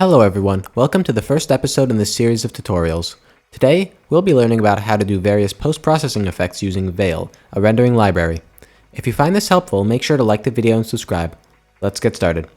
Hello everyone, welcome to the first episode in this series of tutorials. Today, we'll be learning about how to do various post-processing effects using Veil, a rendering library. If you find this helpful, make sure to like the video and subscribe. Let's get started.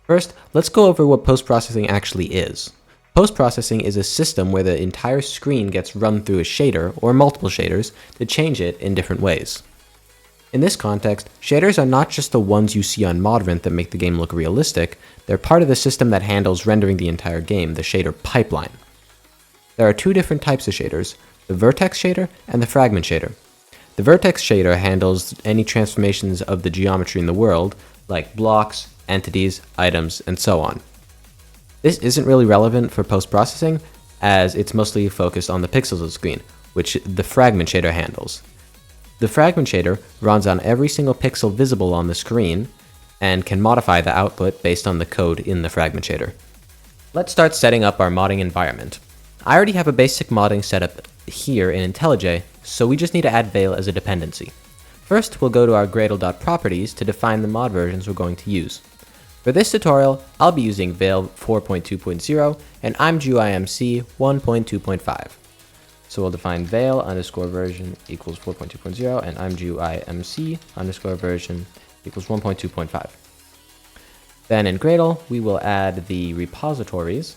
First, let's go over what post-processing actually is. Post-processing is a system where the entire screen gets run through a shader, or multiple shaders, to change it in different ways. In this context, shaders are not just the ones you see on Modrent that make the game look realistic, they're part of the system that handles rendering the entire game, the shader pipeline. There are two different types of shaders, the vertex shader and the fragment shader. The vertex shader handles any transformations of the geometry in the world, like blocks, entities, items, and so on. This isn't really relevant for post-processing, as it's mostly focused on the pixels of the screen, which the fragment shader handles. The fragment shader runs on every single pixel visible on the screen and can modify the output based on the code in the fragment shader. Let's start setting up our modding environment. I already have a basic modding setup here in IntelliJ, so we just need to add Veil as a dependency. First, we'll go to our Gradle.properties to define the mod versions we're going to use. For this tutorial, I'll be using Veil 4.2.0 and ImGUIMC 1.2.5. So we'll define Veil underscore version equals 4.2.0 and ImGUIMC underscore version equals 1.2.5. Then in Gradle, we will add the repositories.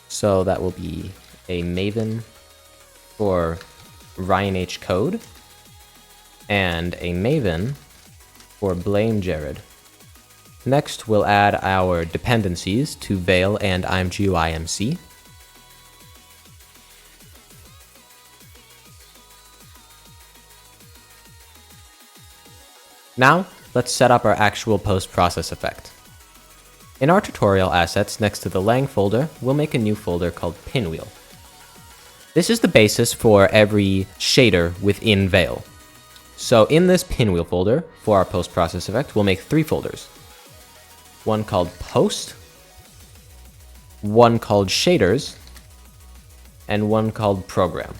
So that will be a Maven for RyanH code and a Maven for Blame Jared. Next, we'll add our dependencies to Veil and ImGUIMC. Now, let's set up our actual post-process effect. In our tutorial assets next to the lang folder, we'll make a new folder called Pinwheel. This is the basis for every shader within Veil. So in this Pinwheel folder, for our post-process effect, we'll make three folders. One called Post, one called Shaders, and one called Program.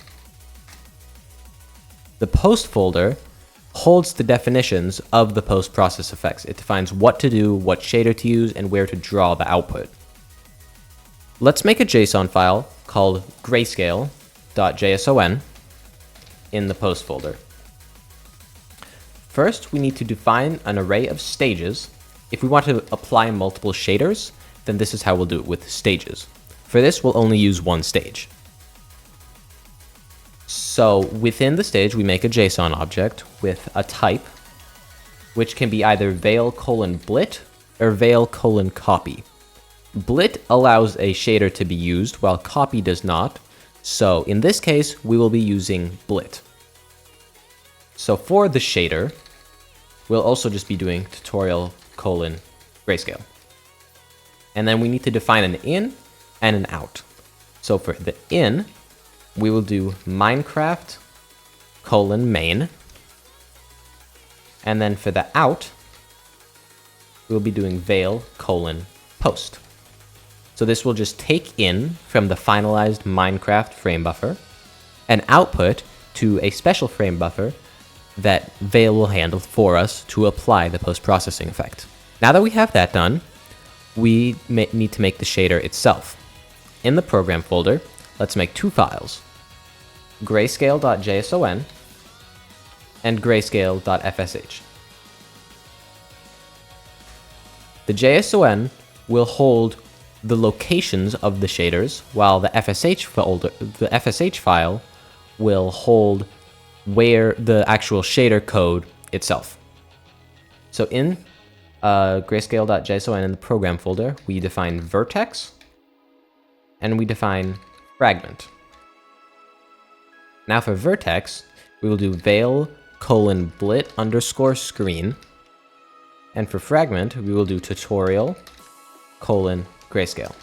The Post folder holds the definitions of the post-process effects. It defines what to do, what shader to use, and where to draw the output. Let's make a JSON file called grayscale.json in the post folder. First, we need to define an array of stages. If we want to apply multiple shaders, then this is how we'll do it with stages. For this, we'll only use one stage. So within the stage, we make a JSON object with a type, which can be either veil::blit or veil::copy. Blit allows a shader to be used, while copy does not. So in this case, we will be using blit. So for the shader, we'll also just be doing tutorial::grayscale. And then we need to define an in and an out. So for the in, we will do Minecraft::main. And then for the out, we'll be doing Veil::post. So this will just take in from the finalized Minecraft frame buffer and output to a special frame buffer that Veil will handle for us to apply the post-processing effect. Now that we have that done, we need to make the shader itself. In the program folder, let's make two files, grayscale.json and grayscale.fsh. The JSON will hold the locations of the shaders, while the FSH file will hold where the actual shader code itself. So in grayscale.json in the program folder, we define vertex and we define fragment. Now for vertex, we will do veil::blit_screen, and for fragment, we will do tutorial::grayscale.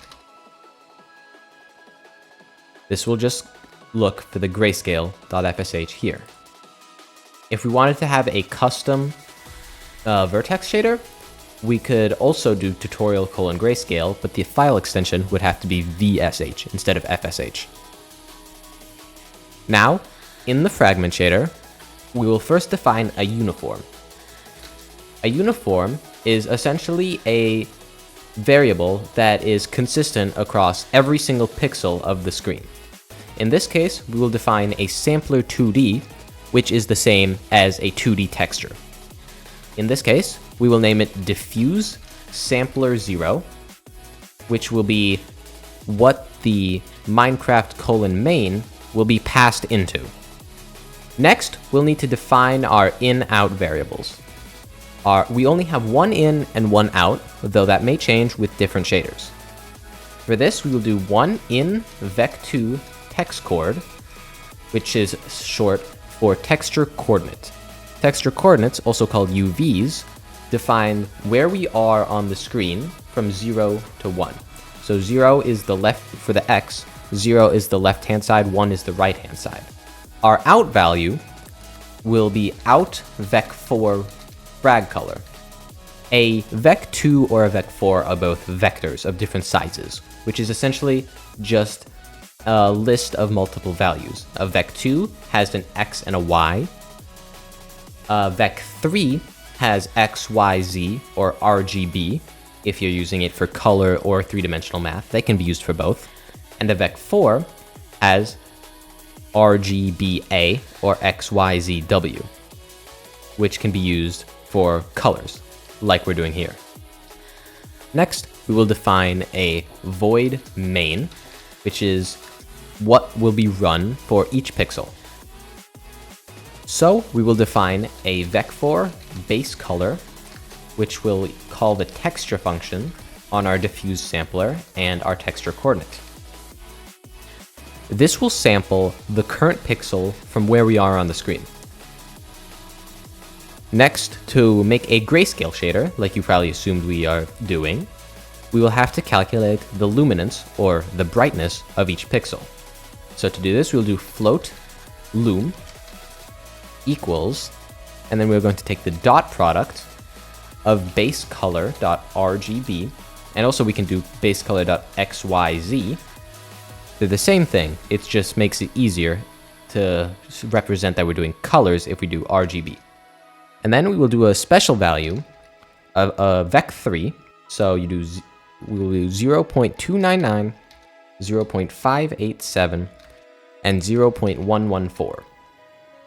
This will just look for the grayscale.fsh here. If we wanted to have a custom vertex shader, we could also do tutorial::grayscale, but the file extension would have to be VSH instead of FSH. Now, in the fragment shader, we will first define a uniform. A uniform is essentially a variable that is consistent across every single pixel of the screen. In this case, we will define a sampler 2D, which is the same as a 2D texture. In this case, we will name it diffuse sampler 0, which will be what the Minecraft main will be passed into. Next, we'll need to define our in-out variables. We only have one in and one out, though that may change with different shaders. For this, we will do one in vec2 text chord, which is short for texture coordinate. Texture coordinates, also called UVs, define where we are on the screen from 0 to 1. So 0 is the left for the X, 0 is the left-hand side, 1 is the right-hand side. Our out value will be out vec4 frag color. A vec2 or a vec4 are both vectors of different sizes, which is essentially just a list of multiple values. A vec2 has an X and a Y. A vec3 has X, Y, Z, or RGB, if you're using it for color or three-dimensional math. They can be used for both. And a vec4 has RGBA, or XYZW, which can be used for colors, like we're doing here. Next, we will define a void main, which is what will be run for each pixel. So we will define a vec4 base color, which will call the texture function on our diffuse sampler and our texture coordinate. This will sample the current pixel from where we are on the screen. Next, to make a grayscale shader, like you probably assumed we are doing, we will have to calculate the luminance, or the brightness, of each pixel. So to do this, we'll do float lum equals, and then we're going to take the dot product of base color.rgb, and also we can do base color.xyz. They're the same thing, it just makes it easier to represent that we're doing colors if we do RGB. And then we will do a special value of vec3, so we will do 0.299, 0.587, and 0.114.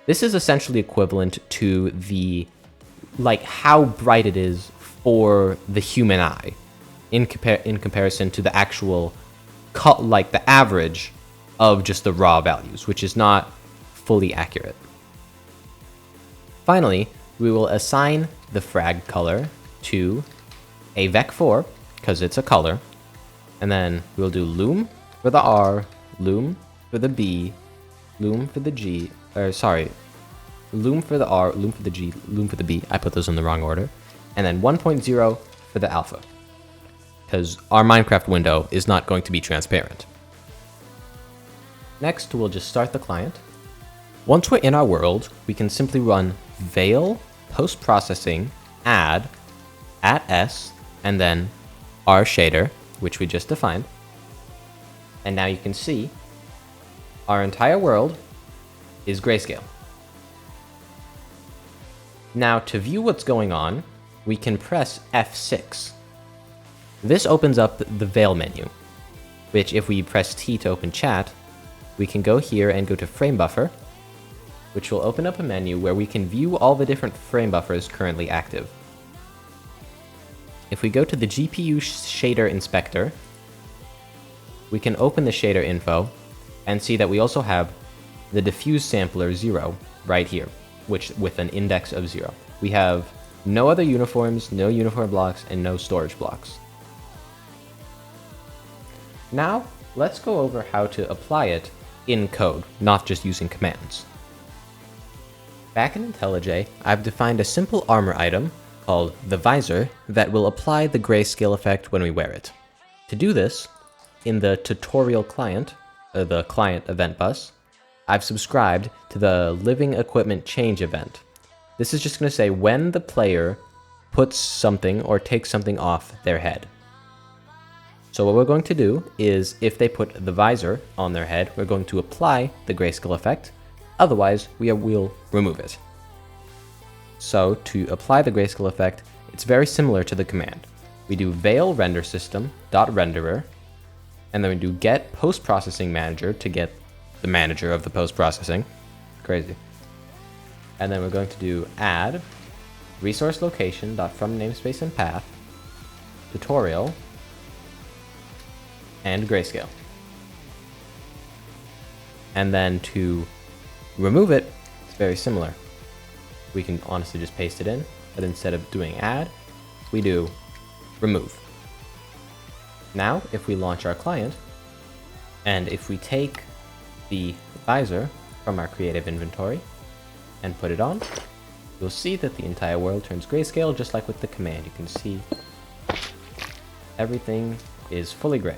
This is essentially equivalent to the, how bright it is for the human eye in comparison to the actual, the average of just the raw values, which is not fully accurate. Finally, we will assign the frag color to a vec4, because it's a color, and then we'll do lum for the R, lum for the B, lum for the G, lum for the R, lum for the G, lum for the B. I put those in the wrong order. And then 1.0 for the alpha, because our Minecraft window is not going to be transparent. Next, we'll just start the client. Once we're in our world, we can simply run veil postprocessing add @s and then our shader, which we just defined. And now you can see our entire world is grayscale. Now to view what's going on, we can press F6. This opens up the veil menu, which if we press T to open chat, we can go here and go to frame buffer, which will open up a menu where we can view all the different frame buffers currently active. If we go to the GPU shader inspector, we can open the shader info and see that we also have the diffuse sampler 0 right here, which with an index of 0. We have no other uniforms, no uniform blocks, and no storage blocks. Now, let's go over how to apply it in code, not just using commands. Back in IntelliJ, I've defined a simple armor item called the visor that will apply the grayscale effect when we wear it. To do this, in the tutorial client, the client event bus, I've subscribed to the living equipment change event. This is just going to say when the player puts something or takes something off their head. So what we're going to do is, if they put the visor on their head, we're going to apply the grayscale effect. Otherwise, we'll remove it. So to apply the grayscale effect, it's very similar to the command. we do veil render system dot renderer, and then we do get post-processing manager to get the manager of the post-processing. Crazy. And then we're going to do add resource location dot from namespace and path tutorial and grayscale. And then to remove it, it's very similar. We can honestly just paste it in, but instead of doing add, we do remove. Now, if we launch our client, and if we take the visor from our creative inventory and put it on, you'll see that the entire world turns grayscale, just like with the command. You can see everything is fully gray.